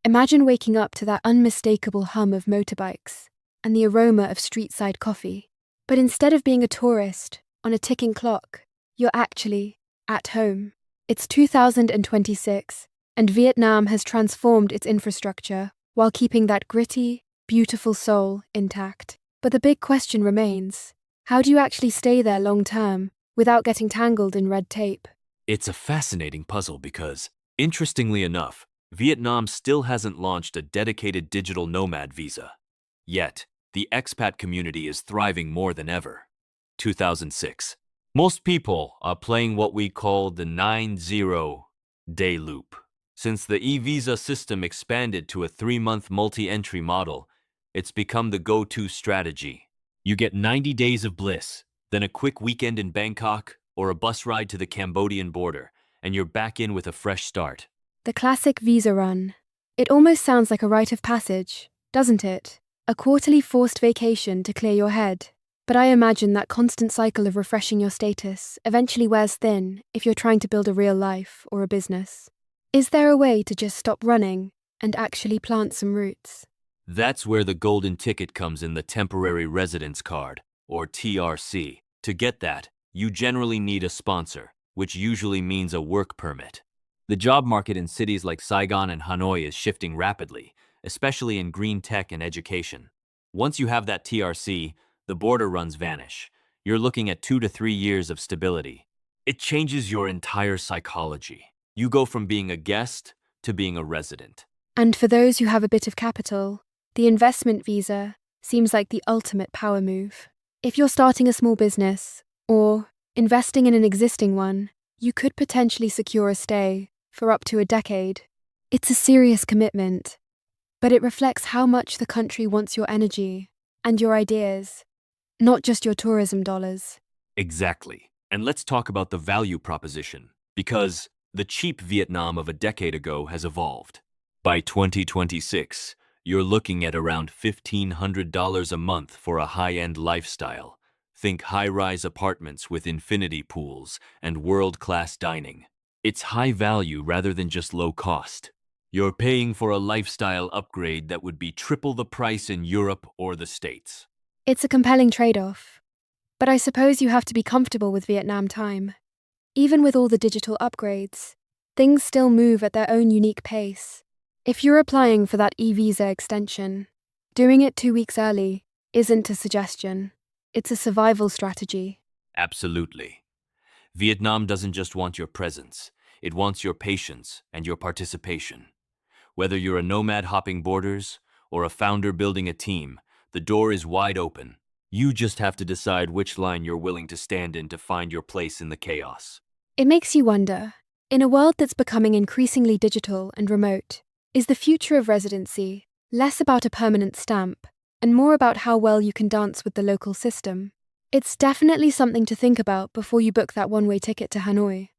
Imagine waking up to that unmistakable hum of motorbikes and the aroma of street-side coffee. But instead of being a tourist on a ticking clock, you're actually at home. It's 2026, and Vietnam has transformed its infrastructure while keeping that gritty, beautiful soul intact. But the big question remains: how do you actually stay there long-term without getting tangled in red tape? It's a fascinating puzzle because, interestingly enough, Vietnam still hasn't launched a dedicated digital nomad visa. Yet, the expat community is thriving more than ever. 2006. Most people are playing what we call the 90-day loop. Since the e-visa system expanded to a 3-month multi-entry model, it's become the go-to strategy. You get 90 days of bliss, then a quick weekend in Bangkok or a bus ride to the Cambodian border, and you're back in with a fresh start. The classic visa run. It almost sounds like a rite of passage, doesn't it? A quarterly forced vacation to clear your head. But I imagine that constant cycle of refreshing your status eventually wears thin if you're trying to build a real life or a business. Is there a way to just stop running and actually plant some roots? That's where the golden ticket comes in, the temporary residence card, or TRC. To get that, you generally need a sponsor, which usually means a work permit. The job market in cities like Saigon and Hanoi is shifting rapidly, especially in green tech and education. Once you have that TRC, the border runs vanish. You're looking at 2 to 3 years of stability. It changes your entire psychology. You go from being a guest to being a resident. And for those who have a bit of capital, the investment visa seems like the ultimate power move. If you're starting a small business or investing in an existing one, you could potentially secure a stay for up to a decade. It's a serious commitment, but it reflects how much the country wants your energy and your ideas, not just your tourism dollars. Exactly. And let's talk about the value proposition, because the cheap Vietnam of a decade ago has evolved. By 2026, you're looking at around $1,500 a month for a high-end lifestyle. Think high-rise apartments with infinity pools and world-class dining. It's high value rather than just low cost. You're paying for a lifestyle upgrade that would be triple the price in Europe or the States. It's a compelling trade-off, but I suppose you have to be comfortable with Vietnam time. Even with all the digital upgrades, things still move at their own unique pace. If you're applying for that e-visa extension, doing it 2 weeks early isn't a suggestion. It's a survival strategy. Absolutely. Vietnam doesn't just want your presence. It wants your patience and your participation. Whether you're a nomad hopping borders or a founder building a team, the door is wide open. You just have to decide which line you're willing to stand in to find your place in the chaos. It makes you wonder, in a world that's becoming increasingly digital and remote, is the future of residency less about a permanent stamp and more about how well you can dance with the local system? It's definitely something to think about before you book that one-way ticket to Hanoi.